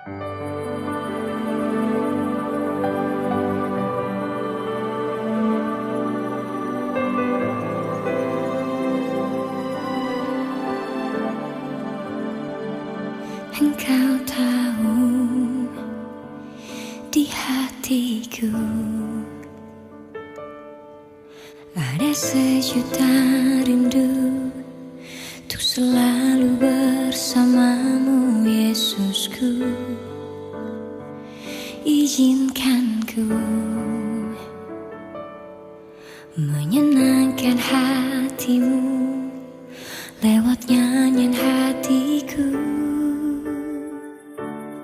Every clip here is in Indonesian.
Engkau tahu di hatiku ada sejuta rindu untuk selalu bersamamu, Yesusku. Izinkan ku menyenangkan hatimu lewat nyanyian hatiku.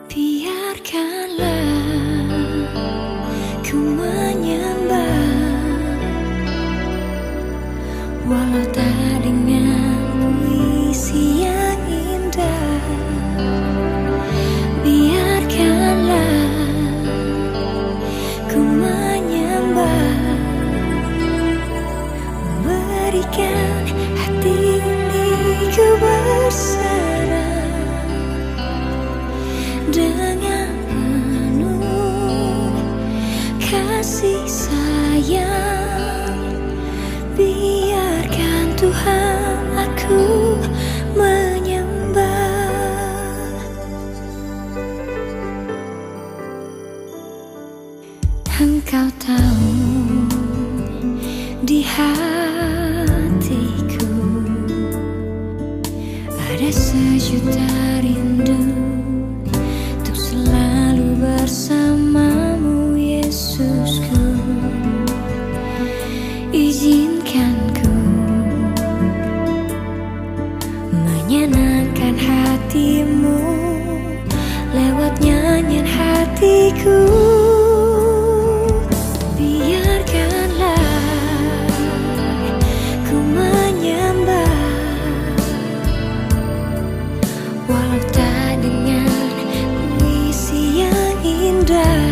Biarkanlah ku menyembah, walau tak dengan puisi yang indah. Biarkanlah ku menyembah, memberikan hati ini ku berserah dengan penuh kasih sayang. Biarkan Tuhan aku menyembah. Engkau tahu di hatiku ada sejuta rindu untuk selalu bersamamu, Yesusku. Izinkan ku menyenangkan hatimu lewat nyanyian hatiku. Biarkanlah ku menyembah, walau tak dengan puisi yang indah.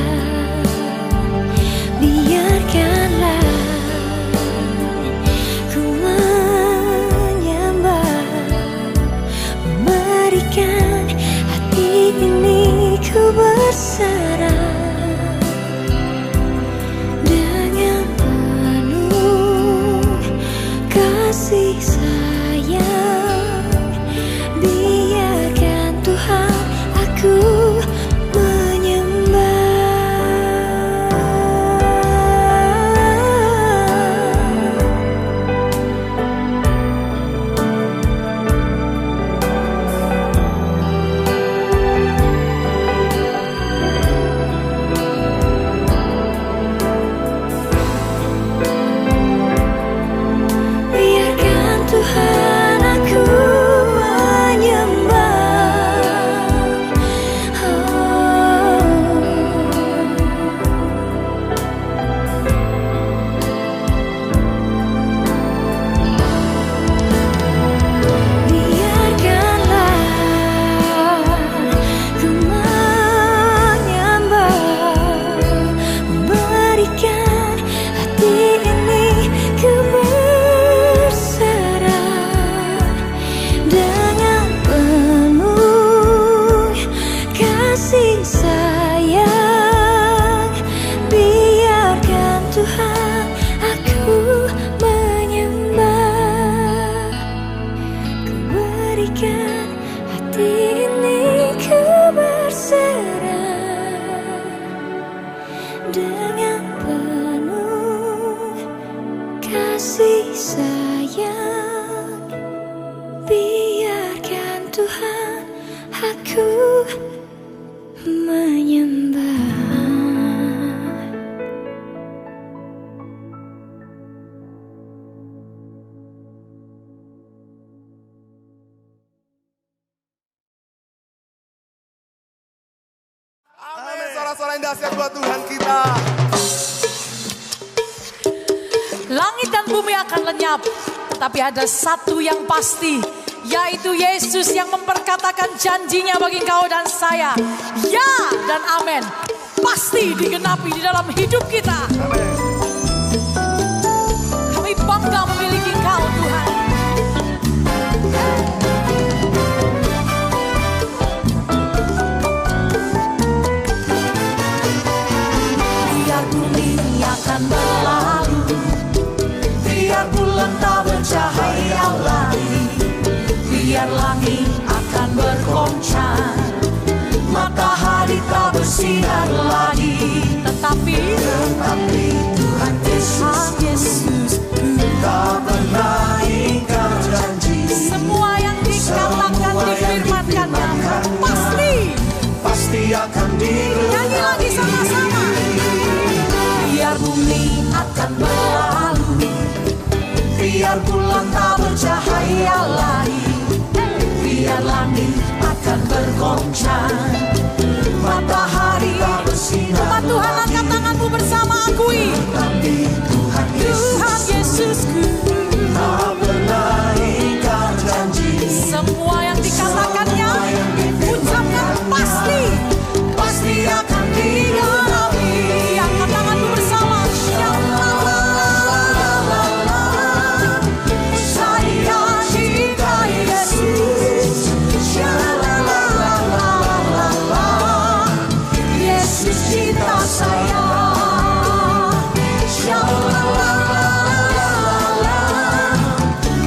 Biarkanlah ku menyembah, memberikan hati ini ku berserah dengan penuh kasih sayang. Biarkan Tuhan aku dengan penuh kasih sayang. Biarkan Tuhan aku menyembah. Amin. Suara-suara yang dahsyat buat Tuhan kita. Langit dan bumi akan lenyap, tetapi ada satu yang pasti, yaitu Yesus yang memperkatakan janjinya bagi kau dan saya. Ya dan amin. Pasti digenapi di dalam hidup kita. Amin. Kami bangga memiliki kau, Tuhan. bersinar lagi. Tetapi Tuhan Yesus tak pernah ingkar janji. semua yang dikatakan difirmankannya pasti akan nyanyi lagi sama-sama. Biar bumi akan berlalu, biar bulan tak bercahaya lagi, biar langit akan bergoncang, matahari tak bersinar. Umat Tuhan, angkat tanganmu bersama, akui Tuhan Yesusku tak pernah ingkar janji. semua yang dikatakannya, ucapkan pasti akan digenapi. Angkat tanganmu bersama. Saya cinta Yesus. Yesus cinta saya.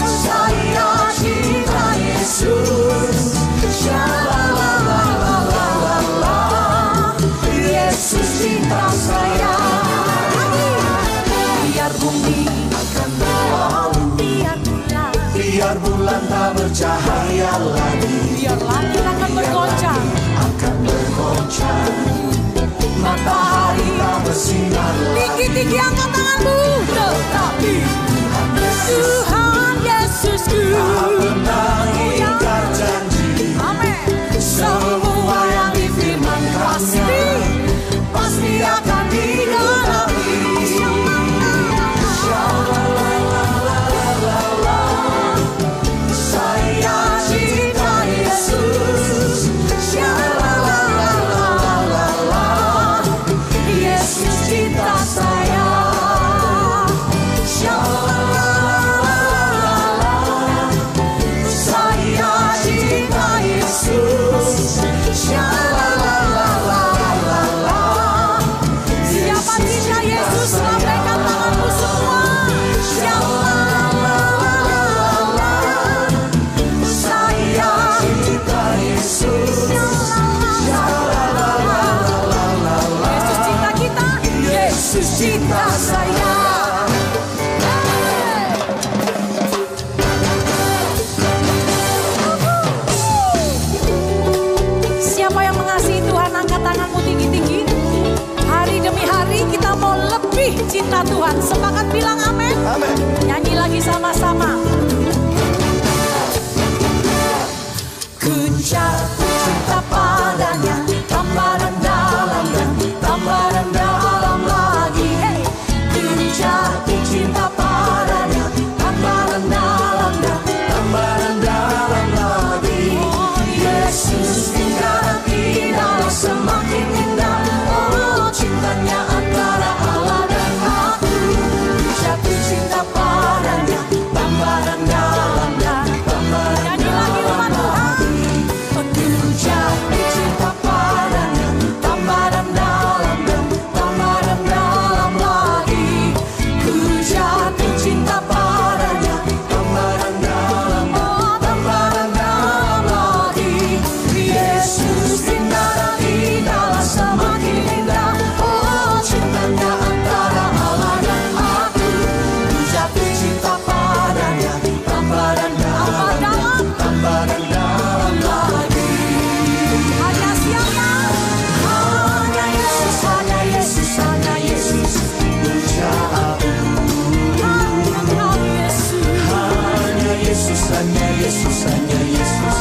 Saya cinta Yesus. Yesus cinta saya. Biar bumi akan berlalu, Biar bulan tak bercahaya lagi, biar langit akan bergoncang, matahari tak bersinar lagi. tinggi-tinggi angkat tanganmu. Tetapi Tuhan Yesusku Pernah ingkar janji. amin. Semua yang difirmankan pasti akan digenapi. Saya cinta Yesus. Yesus cinta saya. Saya cinta Yesus. Siapa cinta Yesus? Lambaikan tanganmu semua. Saya Cinta Yesus, Yesus cinta kita. Yesus cinta saya. Siapa yang mengasihi Tuhan, angkat tanganmu tinggi-tinggi. Hari demi hari kita mau lebih cinta Tuhan. Sepakat bilang amin. Amin. Nyanyi lagi sama-sama. Ku jatuh cinta padanya, tambah dan dalam dan tambah dan dalam lagi. Hey. Ku jatuh cinta padanya, tambah dan dalam dan tambah dan dalam lagi. Yesus tinggal tidak semakin indah. Oh, cintanya antara Allah dan aku. Jatuh cinta padanya, tambah dan dalam dan tambah dan dalam lagi. Ku jatuh cinta padanya, tambah dan dalam dan tambah dan dalam lagi. Ku jatuh cinta padanya, tambah dan dalam, oh, tambah dan dalam lagi. Yesus indah dan indah semakin indah. Oh, cintanya antara Allah dan aku. Ku jatuh cinta padanya, tambah dan dalam, tambah dan dalam lagi. Hanya siapa? Hanya Yesus, hanya Yesus, hanya Yesus. Hanya Yesus. hanya Yesus, hanya Yesus, hanya Yesus.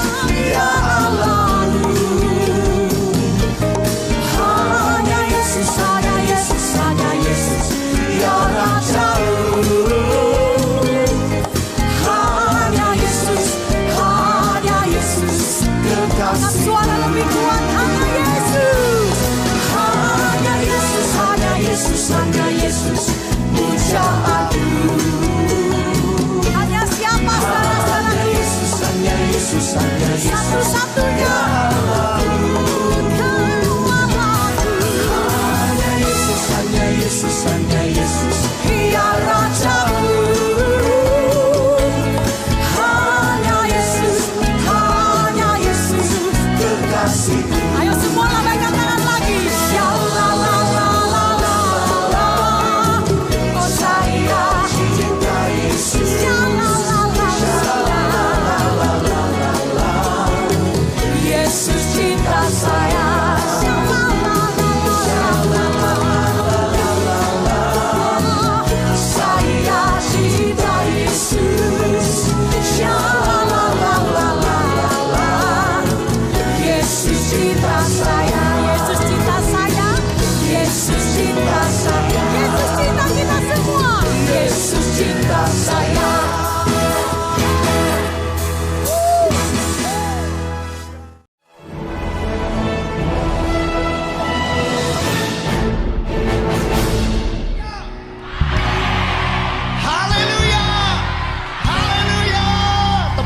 Ya Allahku. Hanya Yesus, hanya Yesus, hanya Yesus. Ya Rajaku. Hanya Yesus, hanya Yesus. Angkat suara lebih kuat. Hanya Yesus. Hanya Yesus, hanya Yesus, hanya Yesus. Pujaanku. Hanya siapa saudara-saudara? Hanya Yesus, hanya Yesus, hanya Yesus.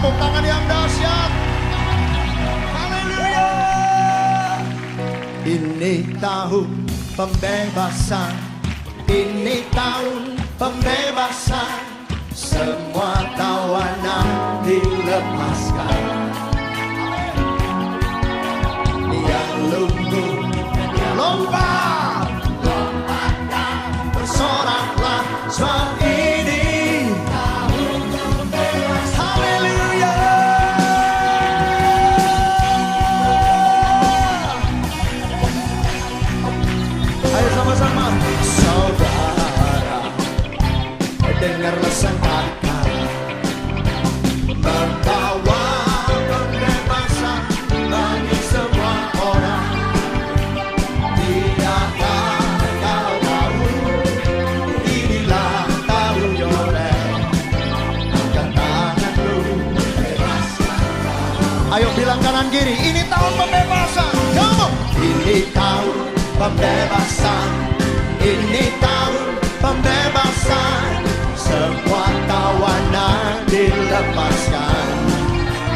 Tepuk tangan yang dahsyat. Haleluya. Ini tahun pembebasan. Ini tahun pembebasan. Semua tawanan dilepaskan. Yang lumpuh lompat, lompat dan bersoraklah, sebab ini tahun pembebasan. Haleluya. Ayo sama-sama. Saudara, dengar sangkata membawa pembebasan bagi semua orang. Tidakkah kau tahu, inilah tahun Yoreh, angkat tanganmu, bebaskan. Ayo bilang kanan kiri, ini tahun pembebasan. Kamu, ini tahun pembebasan. Ini tahun pembebasan. Semua tawanan dilepaskan.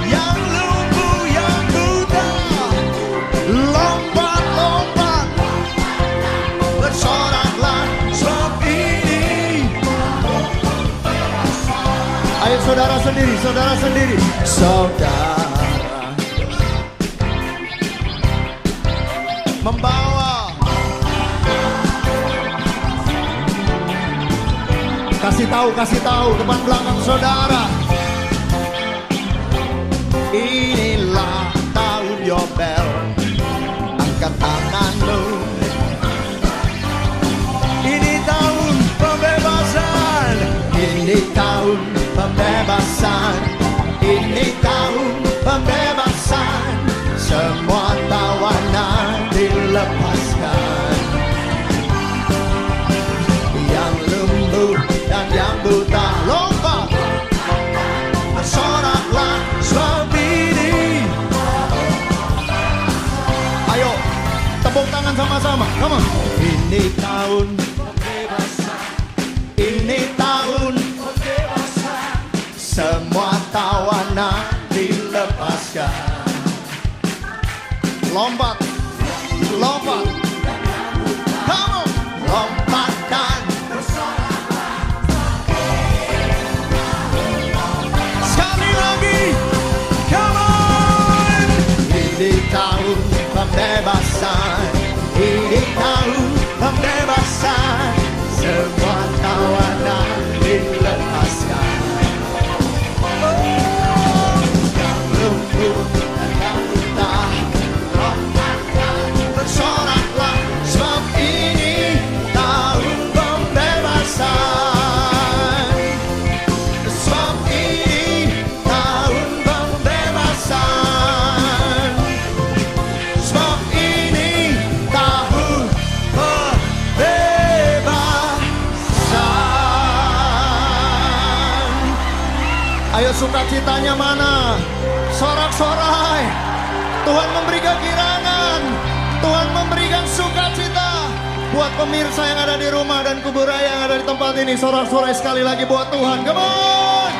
Yang lumpuh, yang buta, lompat-lompat, bersoraklah, sebab ini. Ayo saudara sendiri, saudara sendiri. Saudara membawa. Kasih tahu depan belakang saudara. Inilah tahun Yobel, angkat tanganmu. Ini tahun pembebasan. Ini tahun pembebasan. Ini tahun pembebasan. Semua tawanan dilepaskan. Yang lumpuh dan yang buta lompat, bersoraklah, sebab ini. Ayo tepuk tangan sama-sama. Come on. Ini tahun pembebasan. Ini tahun pembebasan. Semua tawanan dilepaskan. Lompat, lompat. Come on. Lompat dan sekali lagi. Come on. Ini tahun pembebasan. Ini tahun pembebasan. Semua tawanan dilepaskan. Yang lumpuh dan yang buta, bersoraklah, sebab ini tahun pembebasan. Sebab ini tahun pembebasan. Sebab ini tahun pembebasan. Ayo sukacitanya mana? Sorak-sorai. Tuhan memberikan kirangan. Tuhan memberikan sukacita buat pemirsa yang ada di rumah dan kubur raya yang ada di tempat ini. Sorak-sorai sekali lagi buat Tuhan. Come on.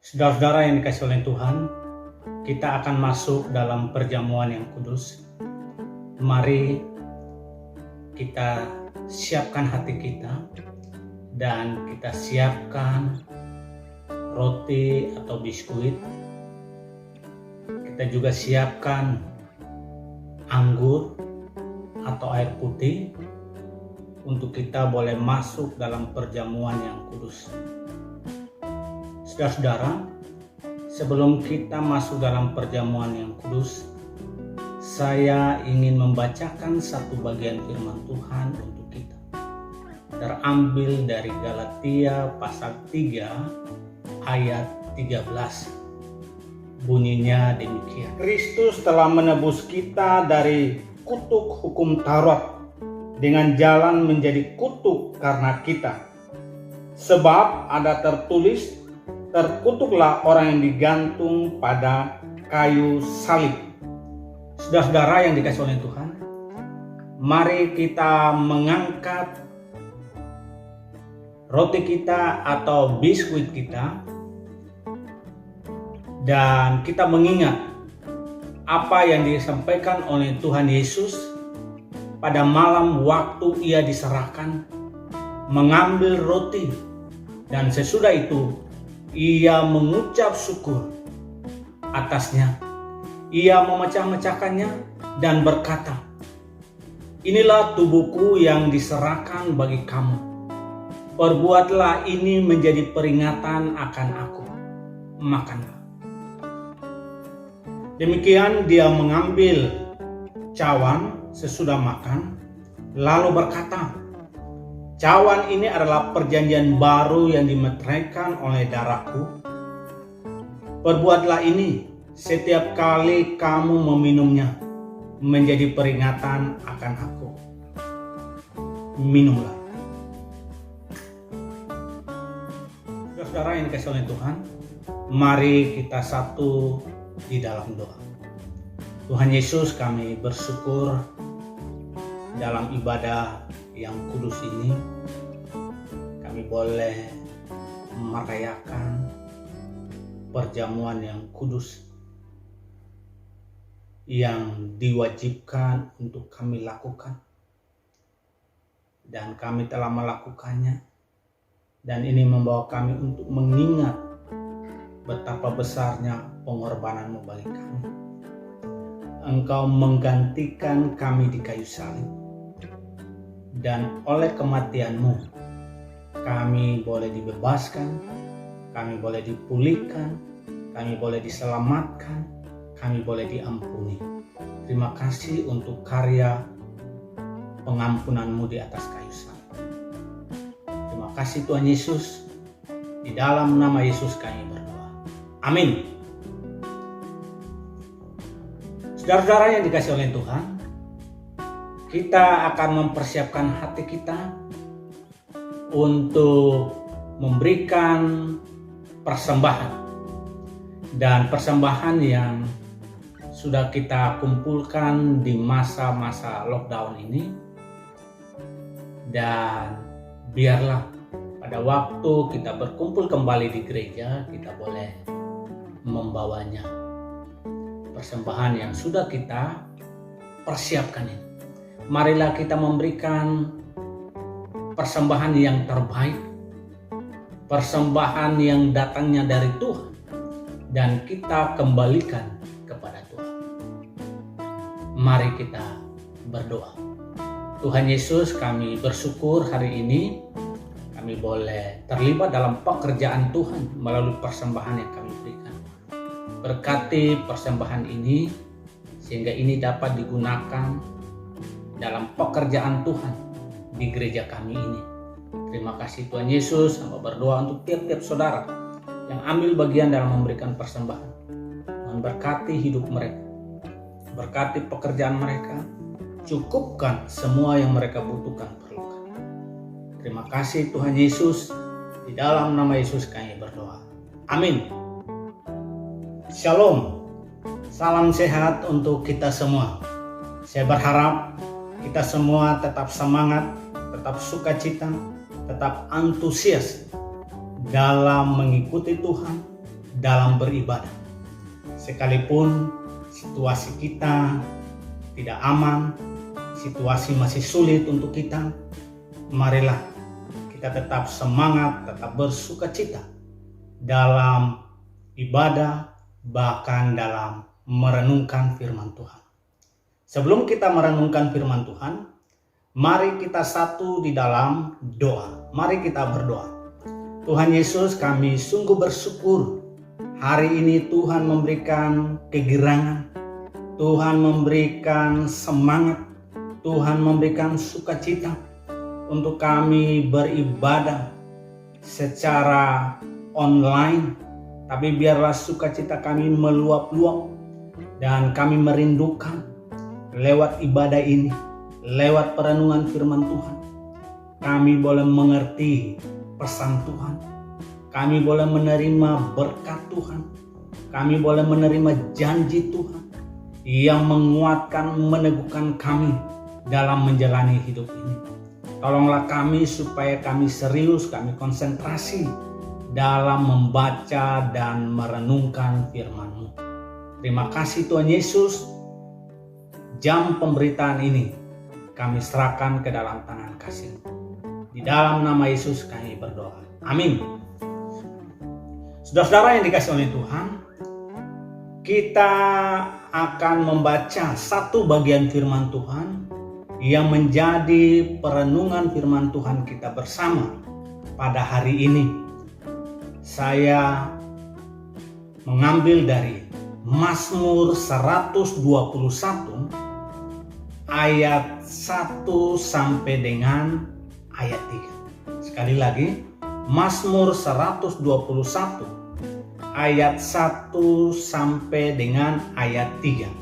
Saudara-saudara yang dikasihi oleh Tuhan, kita akan masuk dalam perjamuan yang kudus. Mari kita siapkan hati kita dan kita siapkan roti atau biskuit. Kita juga siapkan anggur atau air putih untuk kita boleh masuk dalam perjamuan yang kudus. Saudara-saudara, sebelum kita masuk dalam perjamuan yang kudus, saya ingin membacakan satu bagian firman Tuhan untuk kita. Terambil dari Galatia pasal 3 ayat 13. Bunyinya demikian. Kristus telah menebus kita dari kutuk hukum Taurat dengan jalan menjadi kutuk karena kita. Sebab ada tertulis, terkutuklah orang yang digantung pada kayu salib. Saudara-saudara yang dikasihi oleh Tuhan, mari kita mengangkat roti kita atau biskuit kita dan kita mengingat apa yang disampaikan oleh Tuhan Yesus pada malam waktu Ia diserahkan, mengambil roti, dan sesudah itu Ia mengucap syukur atasnya. Ia memecah-mecahkannya dan berkata, "Inilah tubuhku yang diserahkan bagi kamu. Perbuatlah ini menjadi peringatan akan aku. Makanlah." Demikian Dia mengambil cawan sesudah makan, lalu berkata, "Cawan ini adalah perjanjian baru yang dimeteraikan oleh darahku. Perbuatlah ini setiap kali kamu meminumnya menjadi peringatan akan aku. Minumlah." Saudara yang dikasihi oleh Tuhan, mari kita satu di dalam doa. Tuhan Yesus, kami bersyukur dalam ibadah yang kudus ini kami boleh merayakan perjamuan yang kudus yang diwajibkan untuk kami lakukan, dan kami telah melakukannya, dan ini membawa kami untuk mengingat betapa besarnya pengorbananmu bagi kami. Engkau menggantikan kami di kayu salib, dan oleh kematianmu kami boleh dibebaskan, kami boleh dipulihkan, kami boleh diselamatkan, kami boleh diampuni. Terima kasih untuk karya pengampunanmu di atas kayu salib. Terima kasih Tuhan Yesus. Di dalam nama Yesus kami berdoa. Amin. Saudara-saudara yang dikasihi oleh Tuhan, kita akan mempersiapkan hati kita untuk memberikan persembahan, dan persembahan yang sudah kita kumpulkan di masa-masa lockdown ini, dan biarlah pada waktu kita berkumpul kembali di gereja kita boleh membawanya. Persembahan yang sudah kita persiapkan ini, marilah kita memberikan persembahan yang terbaik, persembahan yang datangnya dari Tuhan, dan kita kembalikan kepada Tuhan. Mari kita berdoa. Tuhan Yesus, kami bersyukur hari ini kami boleh terlibat dalam pekerjaan Tuhan melalui persembahan yang kami berikan. Berkati persembahan ini sehingga ini dapat digunakan dalam pekerjaan Tuhan di gereja kami ini. Terima kasih Tuhan Yesus. Hamba berdoa untuk tiap-tiap saudara yang ambil bagian dalam memberikan persembahan. Tuhan berkati hidup mereka, berkati pekerjaan mereka, cukupkan semua yang mereka butuhkan perlukan. Terima kasih Tuhan Yesus. Di dalam nama Yesus kami berdoa. Amin. Shalom. Salam sehat untuk kita semua. Saya berharap kita semua tetap semangat, tetap sukacita, tetap antusias dalam mengikuti Tuhan, dalam beribadah. Sekalipun situasi kita tidak aman, situasi masih sulit untuk kita, marilah kita tetap semangat, tetap bersukacita dalam ibadah, bahkan dalam merenungkan firman Tuhan. Sebelum kita merenungkan firman Tuhan, mari kita satu di dalam doa. Mari kita berdoa. Tuhan Yesus, kami sungguh bersyukur hari ini Tuhan memberikan kegirangan, Tuhan memberikan semangat, Tuhan memberikan sukacita untuk kami beribadah secara online. Tapi biarlah sukacita kami meluap-luap dan kami merindukan lewat ibadah ini, lewat perenungan firman Tuhan, kami boleh mengerti pesan Tuhan, kami boleh menerima berkat Tuhan, kami boleh menerima janji Tuhan yang menguatkan, meneguhkan kami dalam menjalani hidup ini. Tolonglah kami supaya kami serius, kami konsentrasi dalam membaca dan merenungkan firman-Mu. Terima kasih Tuhan Yesus. Jam pemberitaan ini kami serahkan ke dalam tangan kasih. Di dalam nama Yesus kami berdoa. Amin. Saudara-saudara yang dikasihi oleh Tuhan, kita akan membaca satu bagian firman Tuhan yang menjadi perenungan firman Tuhan kita bersama pada hari ini. Saya mengambil dari Mazmur 121 ayat 1 sampai dengan ayat 3. Sekali lagi, Mazmur 121 ayat 1 sampai dengan ayat 3.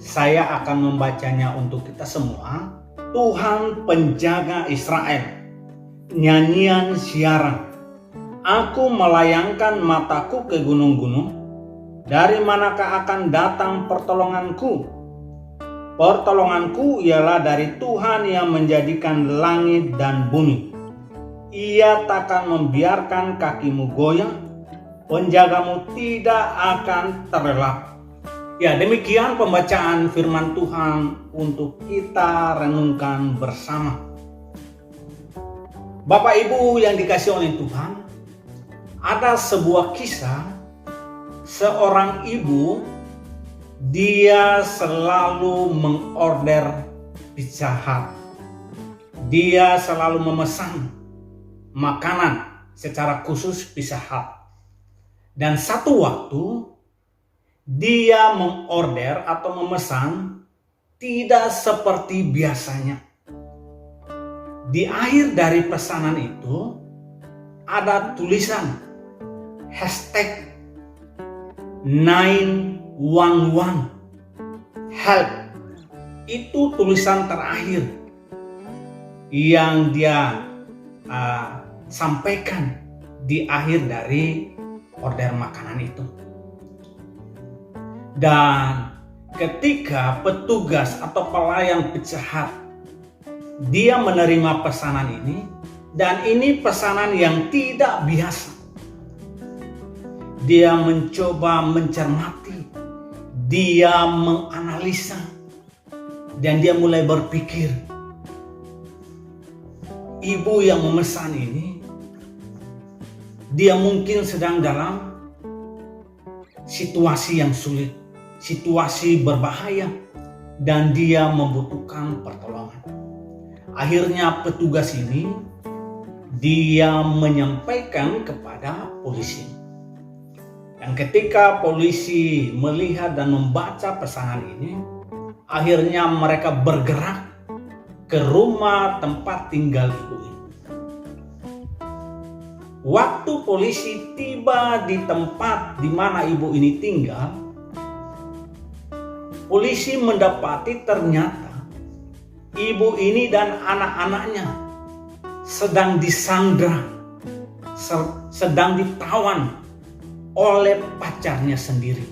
Saya akan membacanya untuk kita semua. Tuhan penjaga Israel, nyanyian siaran. Aku melayangkan mataku ke gunung-gunung, dari manakah akan datang pertolonganku? Pertolonganku ialah dari Tuhan yang menjadikan langit dan bumi. Ia takkan membiarkan kakimu goyang, penjagamu tidak akan terlelap. Ya, demikian pembacaan firman Tuhan untuk kita renungkan bersama. Bapak Ibu yang dikasihi oleh Tuhan, ada sebuah kisah seorang ibu, dia selalu mengorder Pizza Hut. Dia selalu memesan makanan secara khusus Pizza Hut. Dan satu waktu dia mengorder atau memesan tidak seperti biasanya. Di akhir dari pesanan itu ada tulisan hashtag 911 help. Itu tulisan terakhir yang dia sampaikan di akhir dari order makanan itu. Dan ketika petugas atau pelayan Pizza Hut dia menerima pesanan ini, dan ini pesanan yang tidak biasa. Dia mencoba mencermati, dia menganalisa, dan dia mulai berpikir, ibu yang memesan ini, dia mungkin sedang dalam situasi yang sulit, situasi berbahaya, dan dia membutuhkan pertolongan. Akhirnya petugas ini, dia menyampaikan kepada polisi. Dan ketika polisi melihat dan membaca pesanan ini, akhirnya mereka bergerak ke rumah tempat tinggal ibu ini. Waktu polisi tiba di tempat di mana ibu ini tinggal, polisi mendapati ternyata ibu ini dan anak-anaknya sedang disandra, sedang ditawan oleh pacarnya sendiri.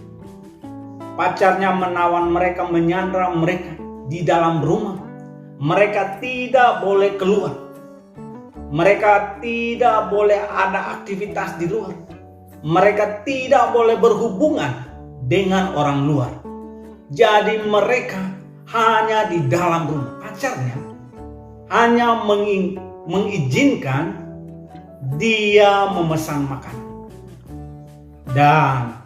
Pacarnya menawan mereka, menyandra mereka di dalam rumah. Mereka tidak boleh keluar. Mereka tidak boleh ada aktivitas di luar. mereka tidak boleh berhubungan dengan orang luar. Jadi mereka hanya di dalam rumah. Pacarnya hanya mengizinkan dia memesan makanan. Dan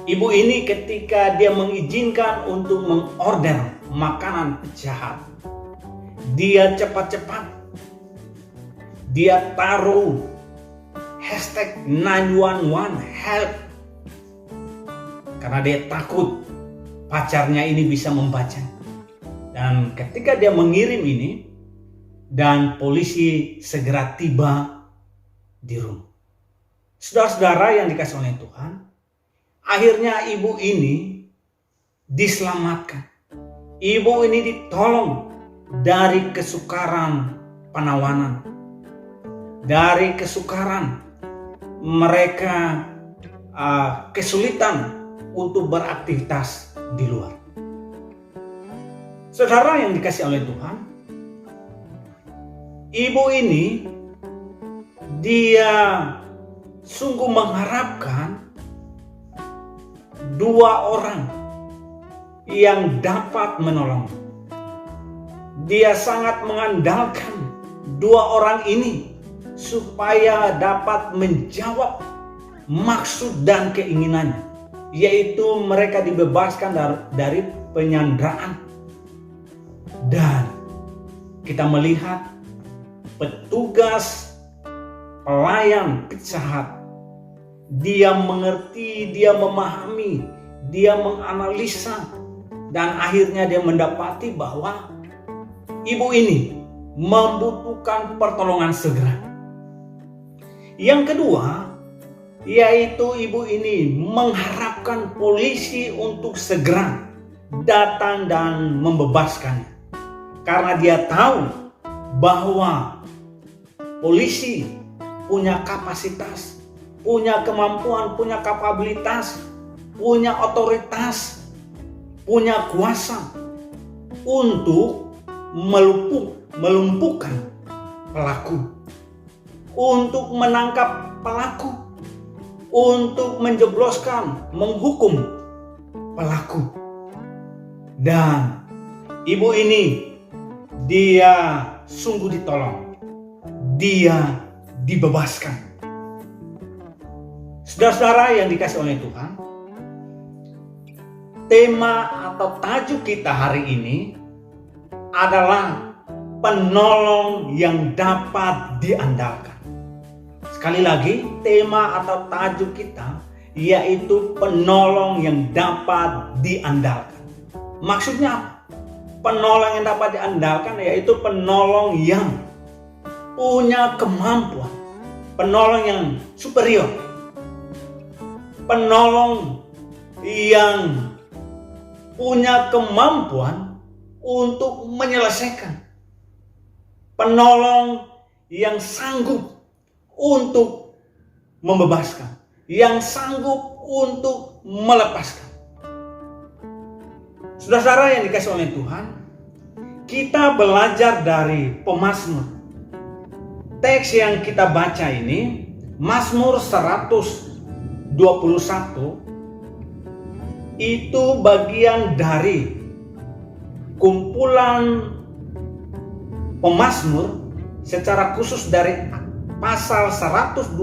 ibu ini ketika dia mengizinkan untuk mengorder makanan Pizza Hut, dia cepat-cepat dia taruh hashtag 911 help, karena dia takut pacarnya ini bisa membaca. Dan ketika dia mengirim ini, dan polisi segera tiba di rumah. Saudara-saudara yang dikasihi oleh Tuhan, akhirnya ibu ini diselamatkan. Ibu ini ditolong dari kesukaran penawanan, dari kesukaran mereka kesulitan untuk beraktivitas di luar. Saudara yang dikasihi oleh Tuhan, ibu ini dia sungguh mengharapkan dua orang yang dapat menolong. Dia sangat mengandalkan dua orang ini supaya dapat menjawab maksud dan keinginannya, yaitu mereka dibebaskan dari penyanderaan. Dan kita melihat petugas pelayan Pizza Hut, dia mengerti, dia memahami, dia menganalisa, dan akhirnya dia mendapati bahwa ibu ini membutuhkan pertolongan segera. Yang kedua, yaitu ibu ini mengharapkan polisi untuk segera datang dan membebaskannya. Karena dia tahu bahwa polisi punya kapasitas, punya kemampuan, punya kapabilitas, punya otoritas, punya kuasa untuk melumpuhkan pelaku, untuk menangkap pelaku, untuk menjebloskan, menghukum pelaku. Dan ibu ini dia sungguh ditolong, dia dibebaskan. Saudara-saudara yang dikasihi oleh Tuhan, tema atau tajuk kita hari ini adalah penolong yang dapat diandalkan. Sekali lagi, tema atau tajuk kita yaitu penolong yang dapat diandalkan. Maksudnya apa? Penolong yang dapat diandalkan yaitu penolong yang punya kemampuan, penolong yang superior, penolong yang punya kemampuan untuk menyelesaikan, penolong yang sanggup untuk membebaskan, yang sanggup untuk melepaskan. Saudara-saudara yang dikasihi oleh Tuhan, kita belajar dari pemazmur. Teks yang kita baca ini, Mazmur 121, itu bagian dari kumpulan pemazmur secara khusus dari pasal 120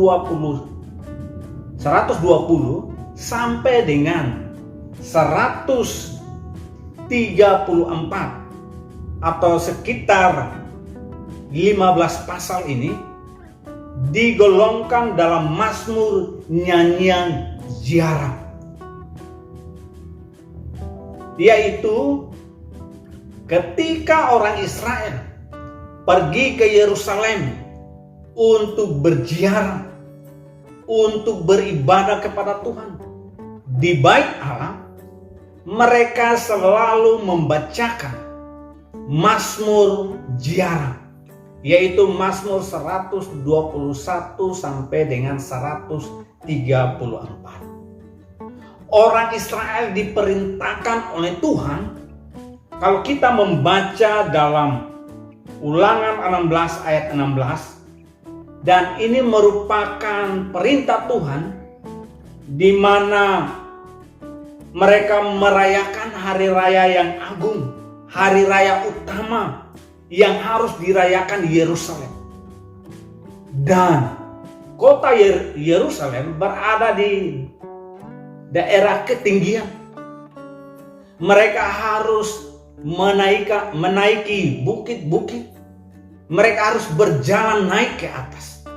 sampai dengan 134 atau sekitar 15 pasal ini digolongkan dalam Mazmur nyanyian ziarah, yaitu ketika orang Israel pergi ke Yerusalem untuk berziarah, untuk beribadah kepada Tuhan di Bait Allah, mereka selalu membacakan Mazmur ziarah, yaitu Mazmur 121 sampai dengan 134. Orang Israel diperintahkan oleh Tuhan, kalau kita membaca dalam Ulangan 16 ayat 16, dan ini merupakan perintah Tuhan di mana mereka merayakan hari raya yang agung, hari raya utama yang harus dirayakan di Yerusalem. Dan kota Yerusalem berada di daerah ketinggian. Mereka harus menaiki bukit-bukit. Mereka harus berjalan naik ke atas.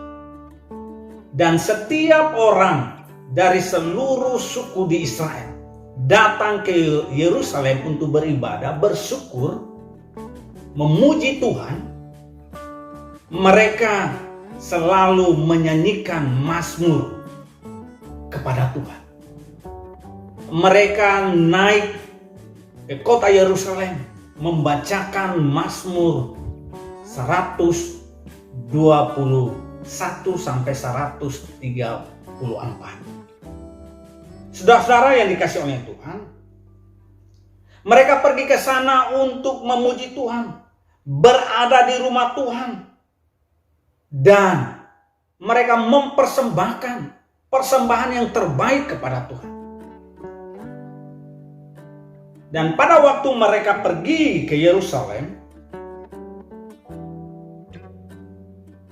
Dan setiap orang dari seluruh suku di Israel datang ke Yerusalem untuk beribadah, bersyukur, memuji Tuhan. Mereka selalu menyanyikan mazmur kepada Tuhan. Mereka naik ke kota Yerusalem membacakan mazmur 121 sampai 134. Saudara-saudara yang dikasih oleh Tuhan, mereka pergi ke sana untuk memuji Tuhan, berada di rumah Tuhan, dan mereka mempersembahkan persembahan yang terbaik kepada Tuhan. Dan pada waktu mereka pergi ke Yerusalem,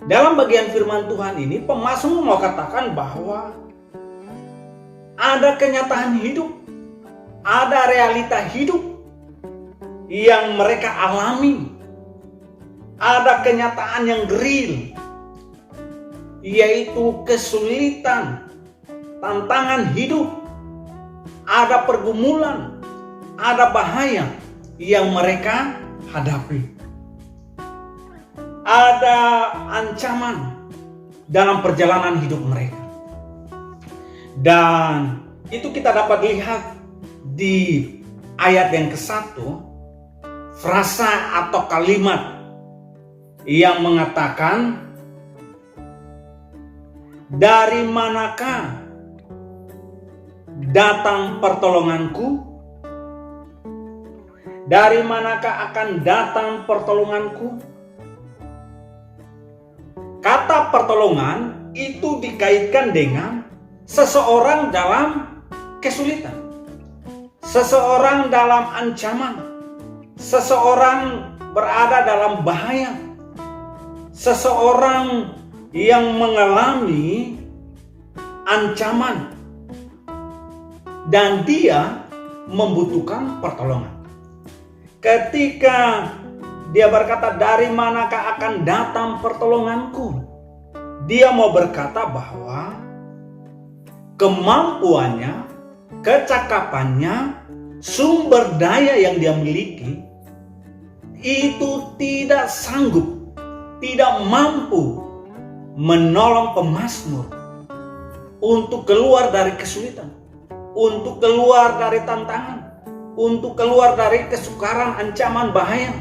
dalam bagian firman Tuhan ini, pemazmur mau katakan bahwa ada kenyataan hidup, ada realita hidup yang mereka alami, ada kenyataan yang real, yaitu kesulitan, tantangan hidup, ada pergumulan, ada bahaya yang mereka hadapi, ada ancaman dalam perjalanan hidup mereka. Dan itu kita dapat lihat di ayat yang ke-1, frasa atau kalimat yang mengatakan, dari manakah datang pertolonganku? Dari manakah akan datang pertolonganku? Kata pertolongan itu dikaitkan dengan seseorang dalam kesulitan, seseorang dalam ancaman, seseorang berada dalam bahaya, seseorang yang mengalami ancaman dan dia membutuhkan pertolongan. Ketika dia berkata, dari manakah akan datang pertolonganku? Dia mau berkata bahwa kemampuannya, kecakapannya, sumber daya yang dia miliki itu tidak sanggup, tidak mampu menolong pemazmur untuk keluar dari kesulitan, untuk keluar dari tantangan, untuk keluar dari kesukaran, ancaman, bahaya.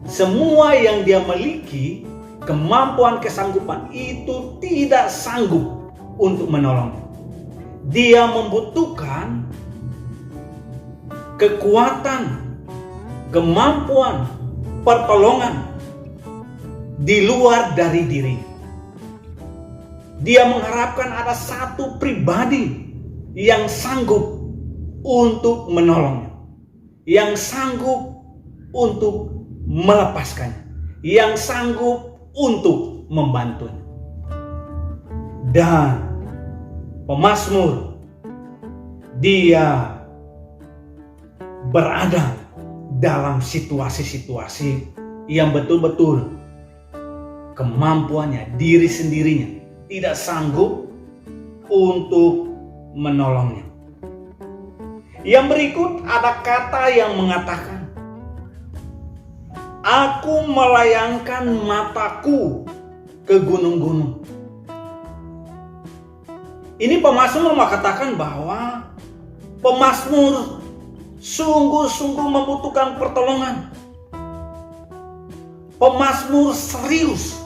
Semua yang dia miliki, kemampuan, kesanggupan itu tidak sanggup untuk menolong. Dia membutuhkan kekuatan, kemampuan, pertolongan di luar dari diri. Dia mengharapkan ada satu pribadi yang sanggup untuk menolongnya, yang sanggup untuk melepaskannya, yang sanggup untuk membantunya. Dan pemazmur, dia berada dalam situasi-situasi yang betul-betul kemampuannya, diri sendirinya tidak sanggup untuk menolongnya. Yang berikut ada kata yang mengatakan, aku melayangkan mataku ke gunung-gunung. Ini pemazmur mengatakan bahwa pemazmur sungguh-sungguh membutuhkan pertolongan. Pemazmur serius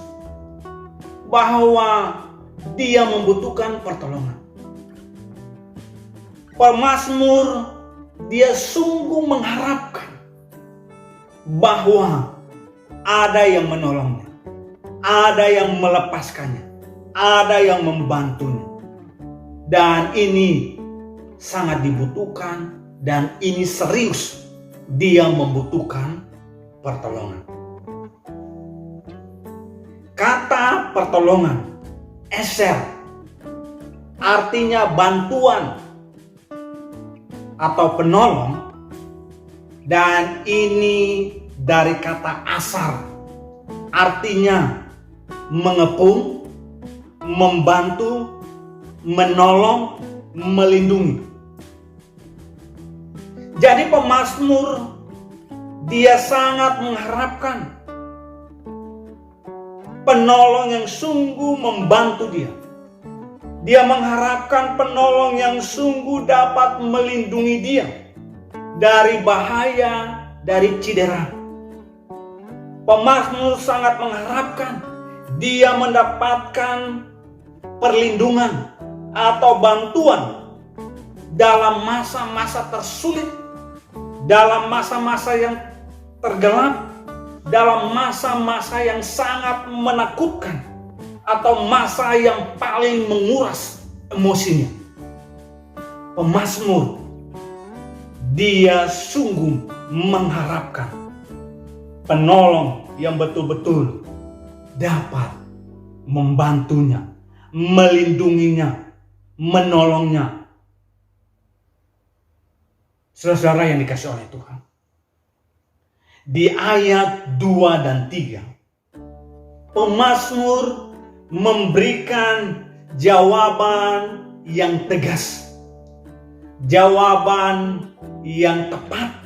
bahwa dia membutuhkan pertolongan. Pemazmur dia sungguh mengharapkan bahwa ada yang menolongnya, ada yang melepaskannya, ada yang membantunya. Dan ini sangat dibutuhkan dan ini serius. Dia membutuhkan pertolongan. Kata pertolongan, eser, artinya bantuan atau penolong, dan ini dari kata asar, artinya mengepung, membantu, menolong, melindungi. Jadi pemazmur dia sangat mengharapkan penolong yang sungguh membantu dia. Dia mengharapkan penolong yang sungguh dapat melindungi dia dari bahaya, dari cedera. Pemazmur sangat mengharapkan dia mendapatkan perlindungan atau bantuan dalam masa-masa tersulit, dalam masa-masa yang tergelap, dalam masa-masa yang sangat menakutkan, atau masa yang paling menguras emosinya. Pemazmur dia sungguh mengharapkan penolong yang betul-betul dapat membantunya, melindunginya, menolongnya. Saudara yang dikasih oleh Tuhan, di ayat 2 dan 3, pemazmur memberikan jawaban yang tegas, jawaban yang tepat,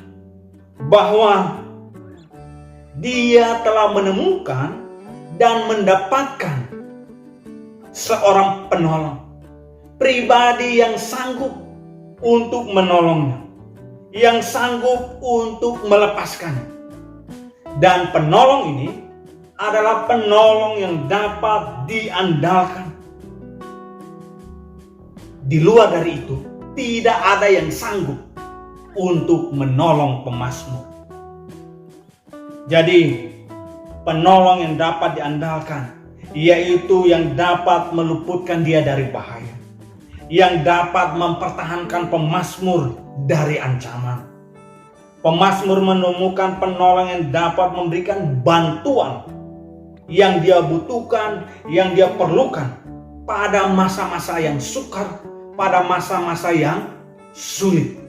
bahwa dia telah menemukan dan mendapatkan seorang penolong, pribadi yang sanggup untuk menolongnya, yang sanggup untuk melepaskannya. Dan penolong ini adalah penolong yang dapat diandalkan. Di luar dari itu, tidak ada yang sanggup untuk menolong pemazmur. Jadi, penolong yang dapat diandalkan, yaitu yang dapat meluputkan dia dari bahaya, yang dapat mempertahankan pemazmur dari ancaman. Pemazmur menemukan penolong yang dapat memberikan bantuan yang dia butuhkan, yang dia perlukan pada masa-masa yang sukar, pada masa-masa yang sulit.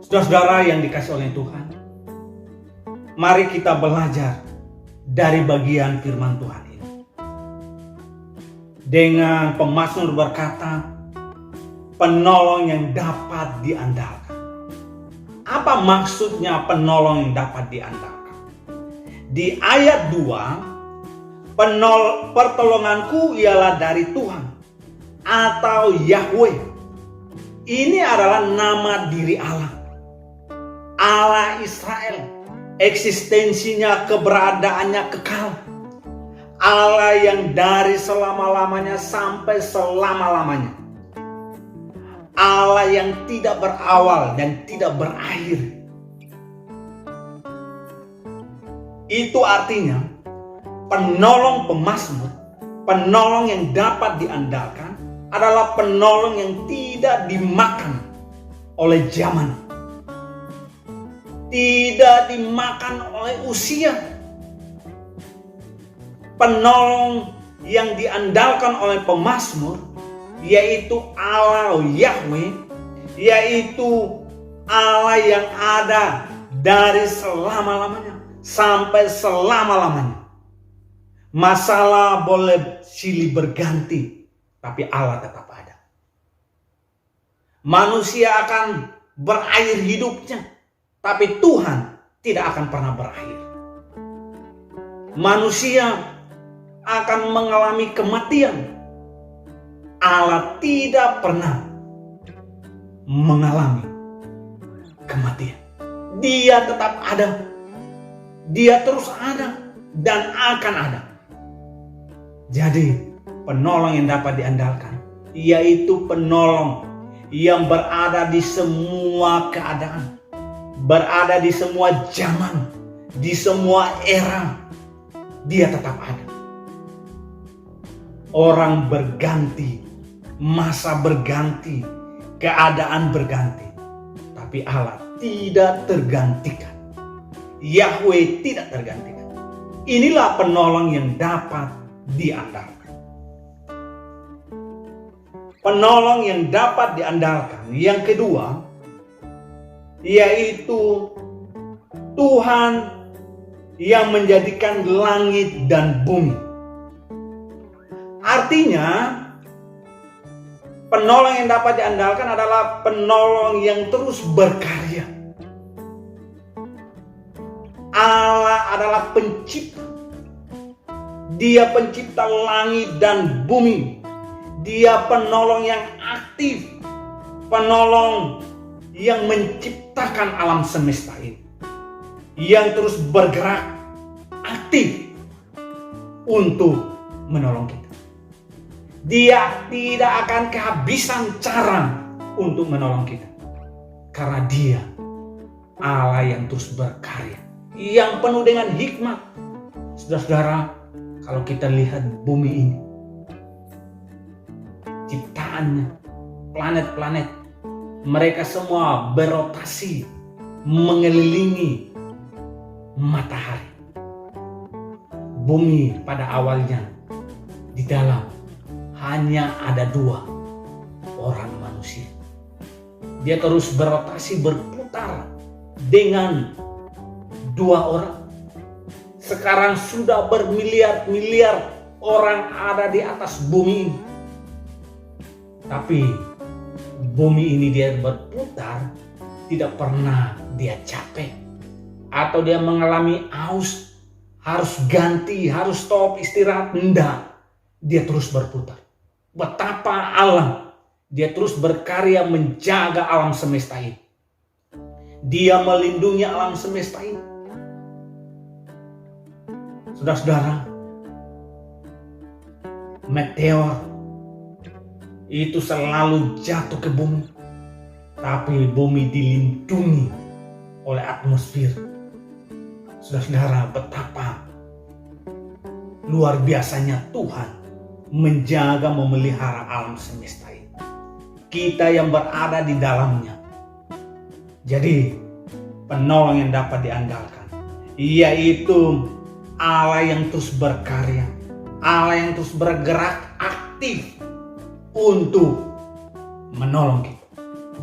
Saudara-saudara yang dikasih oleh Tuhan, mari kita belajar dari bagian firman Tuhan ini. Dengan pemazmur berkata, penolong yang dapat diandalkan. Apa maksudnya penolong yang dapat diandalkan? Di ayat 2, pertolonganku ialah dari Tuhan atau Yahweh. Ini adalah nama diri Allah, Allah Israel. Eksistensinya, keberadaannya kekal. Allah yang dari selama-lamanya sampai selama-lamanya. Allah yang tidak berawal dan tidak berakhir. Itu artinya penolong pemazmur, penolong yang dapat diandalkan adalah penolong yang tidak dimakan oleh zaman, tidak dimakan oleh usia. Penolong yang diandalkan oleh pemazmur yaitu Allah Yahweh, yaitu Allah yang ada dari selama-lamanya sampai selama-lamanya. Masalah boleh silih berganti, tapi Allah tetap ada. Manusia akan berakhir hidupnya, tapi Tuhan tidak akan pernah berakhir. Manusia akan mengalami kematian, Allah tidak pernah mengalami kematian. Dia tetap ada. Dia terus ada dan akan ada. Jadi, penolong yang dapat diandalkan yaitu penolong yang berada di semua keadaan, berada di semua zaman, di semua era. Dia tetap ada. Orang berganti, masa berganti, keadaan berganti, tapi Allah tidak tergantikan. Yahweh tidak tergantikan. Inilah penolong yang dapat diandalkan. Penolong yang dapat diandalkan yang kedua, yaitu Tuhan yang menjadikan langit dan bumi. Artinya, penolong yang dapat diandalkan adalah penolong yang terus berkarya. Allah adalah pencipta. Dia pencipta langit dan bumi. Dia penolong yang aktif. Penolong yang menciptakan alam semesta ini. Yang terus bergerak aktif untuk menolong kita. Dia tidak akan kehabisan cara untuk menolong kita. Karena dia Allah yang terus berkarya, yang penuh dengan hikmat. Saudara-saudara, kalau kita lihat bumi ini, ciptaannya, planet-planet, mereka semua berotasi mengelilingi matahari. Bumi pada awalnya di dalam hanya ada 2 orang manusia. Dia terus berotasi, berputar dengan 2 orang. Sekarang sudah bermiliar-miliar orang ada di atas bumi ini. Tapi bumi ini dia berputar, tidak pernah dia capek atau dia mengalami aus, harus ganti, harus stop, istirahat. Enggak, dia terus berputar. Betapa Allah, dia terus berkarya menjaga alam semesta ini. Dia melindungi alam semesta ini. Saudara-saudara, meteor itu selalu jatuh ke bumi, tapi bumi dilindungi oleh atmosfer. Saudara-saudara, betapa luar biasanya Tuhan menjaga, memelihara alam semesta ini. Kita yang berada di dalamnya. Jadi, penolong yang dapat diandalkan, yaitu Allah yang terus berkarya, Allah yang terus bergerak aktif untuk menolong kita.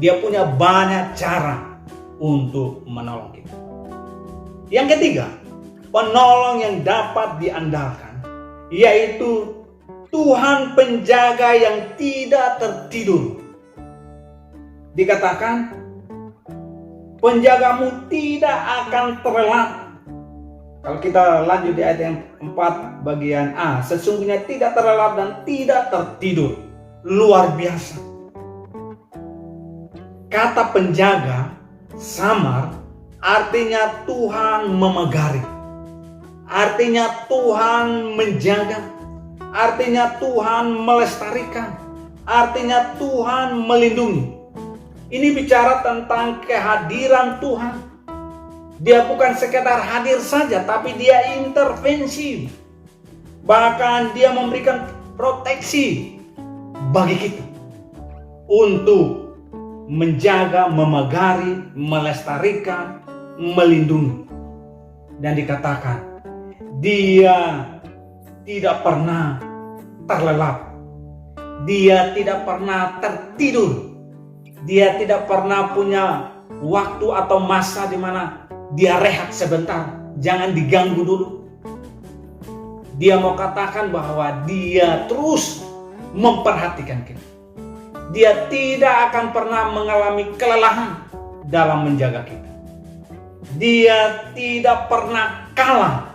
Dia punya banyak cara untuk menolong kita. Yang ketiga, penolong yang dapat diandalkan, yaitu Tuhan penjaga yang tidak tertidur. Dikatakan, penjagamu tidak akan terlelap. Kalau kita lanjut di ayat yang 4 bagian A, sesungguhnya tidak terlelap dan tidak tertidur. Luar biasa. Kata penjaga, samar, artinya Tuhan memegari. Artinya Tuhan menjaga. Artinya Tuhan melestarikan. Artinya Tuhan melindungi. Ini bicara tentang kehadiran Tuhan. Dia bukan sekedar hadir saja, tapi dia intervensi. Bahkan dia memberikan proteksi bagi kita untuk menjaga, memegari, melestarikan, melindungi. Dan dikatakan, dia tidak pernah terlelap. Dia tidak pernah tertidur. Dia tidak pernah punya waktu atau masa di mana dia rehat sebentar, jangan diganggu dulu. Dia mau katakan bahwa dia terus memperhatikan kita. Dia tidak akan pernah mengalami kelelahan dalam menjaga kita. Dia tidak pernah kalah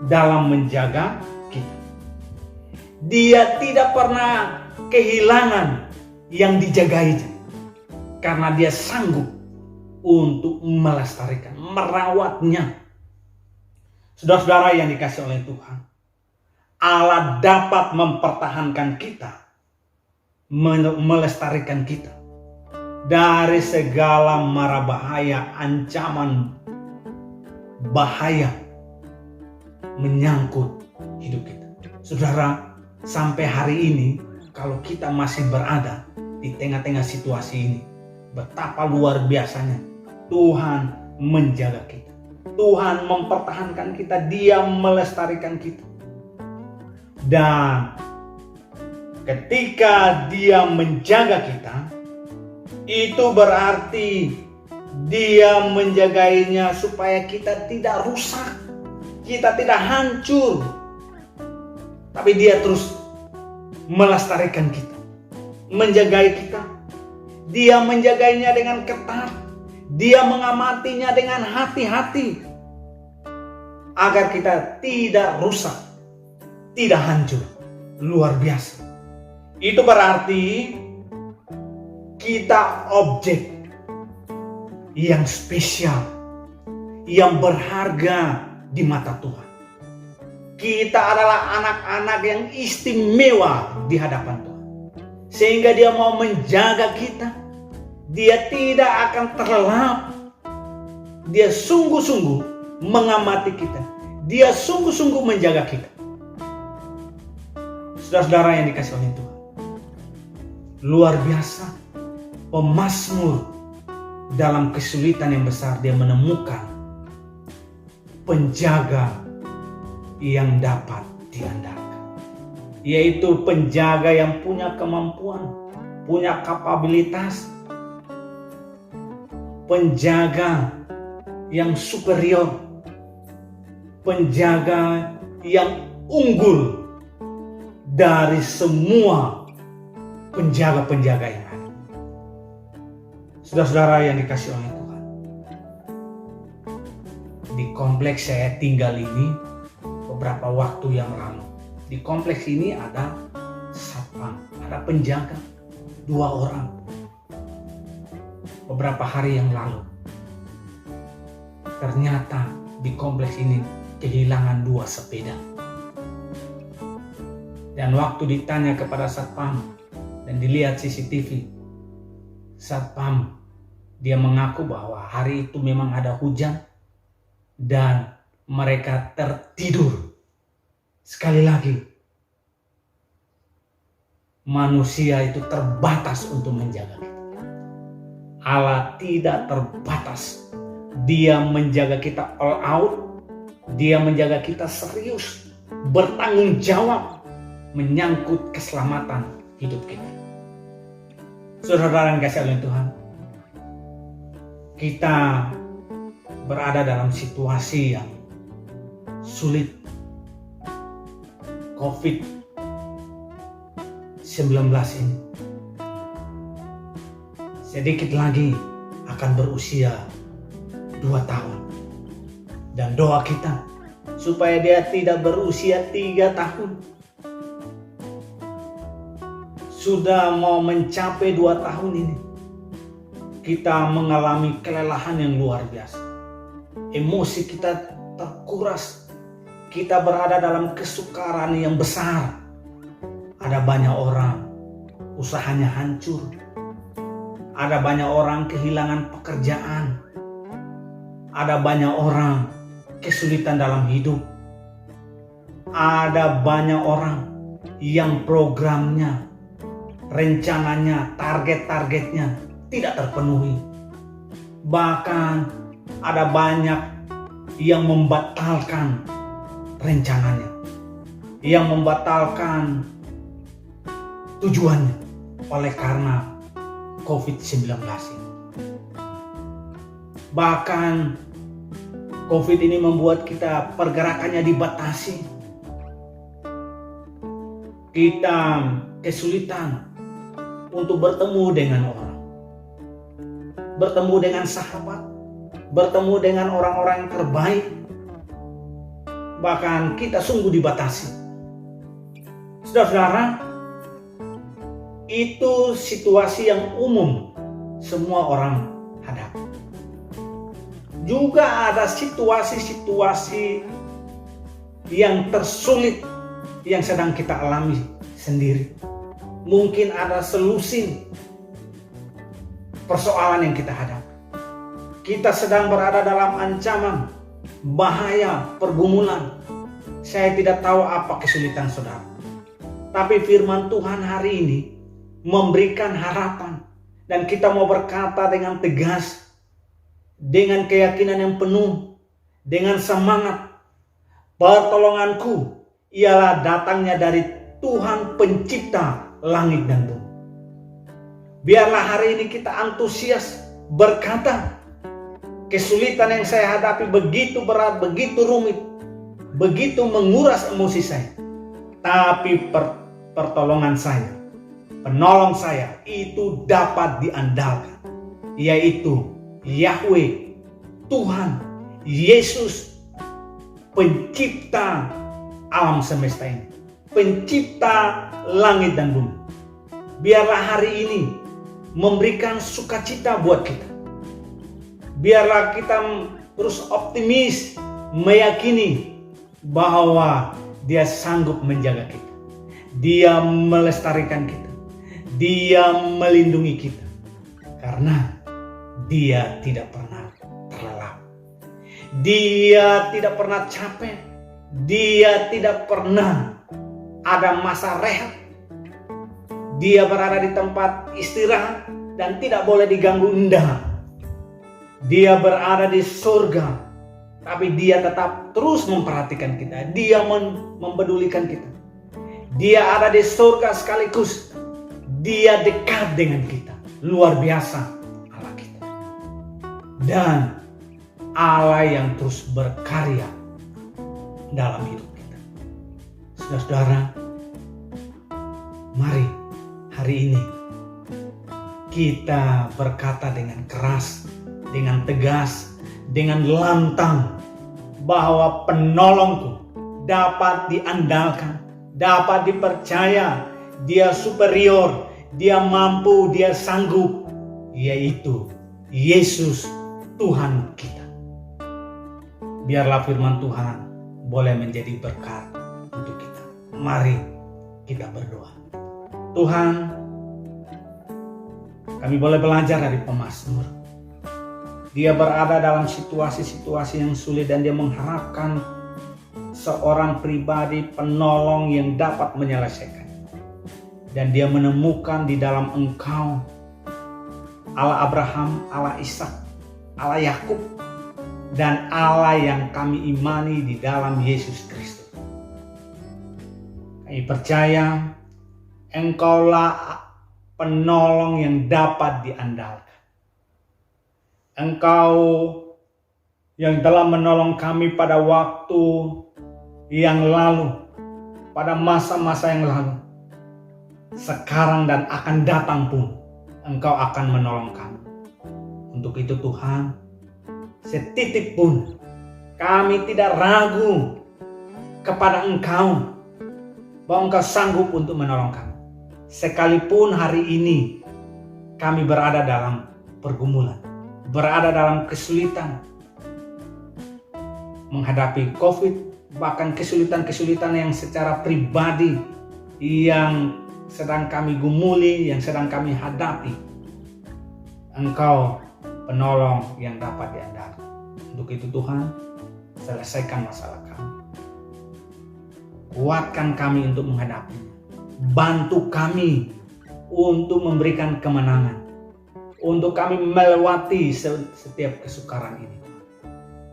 dalam menjaga kita. Dia tidak pernah kehilangan yang dijagainya, karena dia sanggup untuk melestarikan, merawatnya. Saudara-saudara yang dikasihi oleh Tuhan, Allah dapat mempertahankan kita, melestarikan kita dari segala mara bahaya, ancaman bahaya menyangkut hidup kita. Saudara, sampai hari ini, kalau kita masih berada di tengah-tengah situasi ini, betapa luar biasanya Tuhan menjaga kita. Tuhan mempertahankan kita, Dia melestarikan kita. Dan ketika Dia menjaga kita, itu berarti Dia menjagainya supaya kita tidak rusak, kita tidak hancur. Tapi Dia terus melestarikan kita, menjagai kita. Dia menjagainya dengan ketat. Dia mengamatinya dengan hati-hati. Agar kita tidak rusak, tidak hancur. Luar biasa. Itu berarti kita objek yang spesial, yang berharga di mata Tuhan. Kita adalah anak-anak yang istimewa di hadapan Tuhan. Sehingga Dia mau menjaga kita. Dia tidak akan terlelap. Dia sungguh-sungguh mengamati kita. Dia sungguh-sungguh menjaga kita. Saudara-saudara yang dikasihi oleh Tuhan, luar biasa. Pemazmur dalam kesulitan yang besar, dia menemukan penjaga yang dapat diandalkan, yaitu penjaga yang punya kemampuan, punya kapabilitas, penjaga yang superior, penjaga yang unggul dari semua penjaga-penjaga yang ada. Saudara-saudara yang dikasihi oleh Tuhan, di kompleks saya tinggal ini beberapa waktu yang lalu, di kompleks ini ada satpam, ada penjaga 2 orang. Beberapa hari yang lalu, ternyata di kompleks ini kehilangan 2 sepeda. Dan waktu ditanya kepada satpam dan dilihat CCTV, satpam dia mengaku bahwa hari itu memang ada hujan dan mereka tertidur. Sekali lagi, manusia itu terbatas untuk menjaga kita. Allah tidak terbatas. Dia menjaga kita all out. Dia menjaga kita serius, bertanggung jawab menyangkut keselamatan hidup kita. Saudara yang dikasihi oleh Tuhan, kita berada dalam situasi yang sulit. COVID-19 ini sedikit lagi akan berusia 2 tahun. Dan doa kita supaya dia tidak berusia 3 tahun. Sudah mau mencapai 2 tahun ini, kita mengalami kelelahan yang luar biasa. Emosi kita terkuras. Kita berada dalam kesukaran yang besar. Ada banyak orang usahanya hancur. Ada banyak orang kehilangan pekerjaan. Ada banyak orang kesulitan dalam hidup. Ada banyak orang yang programnya, rencananya, target-targetnya tidak terpenuhi. Bahkan ada banyak yang membatalkan rencananya, yang membatalkan tujuannya oleh karena COVID-19 ini. Bahkan COVID ini membuat kita pergerakannya dibatasi. Kita kesulitan untuk bertemu dengan orang, bertemu dengan sahabat, bertemu dengan orang-orang yang terbaik. Bahkan kita sungguh dibatasi. Saudara-saudara, itu situasi yang umum semua orang hadapi. Juga ada situasi-situasi yang tersulit yang sedang kita alami sendiri. Mungkin ada solusi persoalan yang kita hadapi. Kita sedang berada dalam ancaman, bahaya, pergumulan. Saya tidak tahu apa kesulitan saudara. Tapi firman Tuhan hari ini memberikan harapan. Dan kita mau berkata dengan tegas, dengan keyakinan yang penuh, dengan semangat. Pertolonganku ialah datangnya dari Tuhan pencipta langit dan bumi. Biarlah hari ini kita antusias berkata, kesulitan yang saya hadapi begitu berat, begitu rumit, begitu menguras emosi saya. Tapi pertolongan saya, penolong saya itu dapat diandalkan, yaitu Yahweh, Tuhan, Yesus, pencipta alam semesta ini, pencipta langit dan bumi. Biarlah hari ini memberikan sukacita buat kita. Biarlah kita terus optimis, meyakini bahwa Dia sanggup menjaga kita. Dia melestarikan kita. Dia melindungi kita. Karena Dia tidak pernah terlelap. Dia tidak pernah capek. Dia tidak pernah ada masa rehat. Dia berada di tempat istirahat dan tidak boleh diganggu indah. Dia berada di surga, tapi Dia tetap terus memperhatikan kita. Dia mempedulikan kita. Dia ada di surga sekaligus Dia dekat dengan kita. Luar biasa Allah kita. Dan Allah yang terus berkarya dalam hidup kita. Saudara-saudara, mari hari ini kita berkata dengan keras, dengan tegas, dengan lantang bahwa penolongku dapat diandalkan, dapat dipercaya. Dia superior, Dia mampu, Dia sanggup, yaitu Yesus Tuhan kita. Biarlah firman Tuhan boleh menjadi berkat untuk kita. Mari kita berdoa. Tuhan, kami boleh belajar dari pemazmur. Dia berada dalam situasi-situasi yang sulit dan dia mengharapkan seorang pribadi penolong yang dapat menyelesaikan. Dan dia menemukan di dalam Engkau Allah Abraham, Allah Ishak, Allah Yakub, dan Allah yang kami imani di dalam Yesus Kristus. Kami percaya Engkaulah penolong yang dapat diandalkan. Engkau yang telah menolong kami pada waktu yang lalu, pada masa-masa yang lalu. Sekarang dan akan datang pun Engkau akan menolong kami. Untuk itu Tuhan, setitik pun kami tidak ragu kepada Engkau bahwa Engkau sanggup untuk menolong kami. Sekalipun hari ini kami berada dalam pergumulan, berada dalam kesulitan, menghadapi COVID, bahkan kesulitan-kesulitan yang secara pribadi yang sedang kami gumuli, yang sedang kami hadapi. Engkau penolong yang dapat diandalkan. Untuk itu Tuhan, selesaikan masalah kami. Kuatkan kami untuk menghadapinya. Bantu kami untuk memberikan kemenangan. Untuk kami melewati setiap kesukaran ini.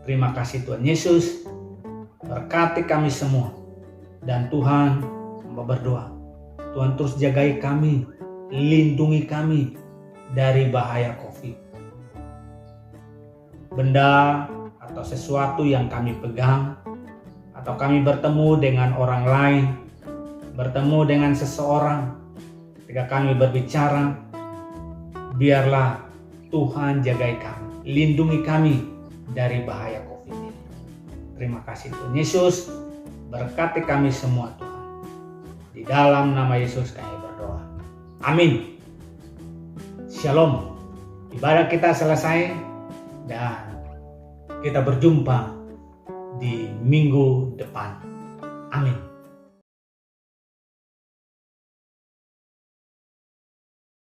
Terima kasih Tuhan Yesus. Berkati kami semua. Dan Tuhan, hamba berdoa, Tuhan terus jagai kami, lindungi kami dari bahaya COVID. Benda atau sesuatu yang kami pegang, atau kami bertemu dengan orang lain, bertemu dengan seseorang, ketika kami berbicara, biarlah Tuhan jagai kami, lindungi kami dari bahaya COVID ini. Terima kasih Tuhan Yesus, berkati kami semua Tuhan. Di dalam nama Yesus kami berdoa. Amin. Shalom. Ibadah kita selesai dan kita berjumpa di minggu depan. Amin.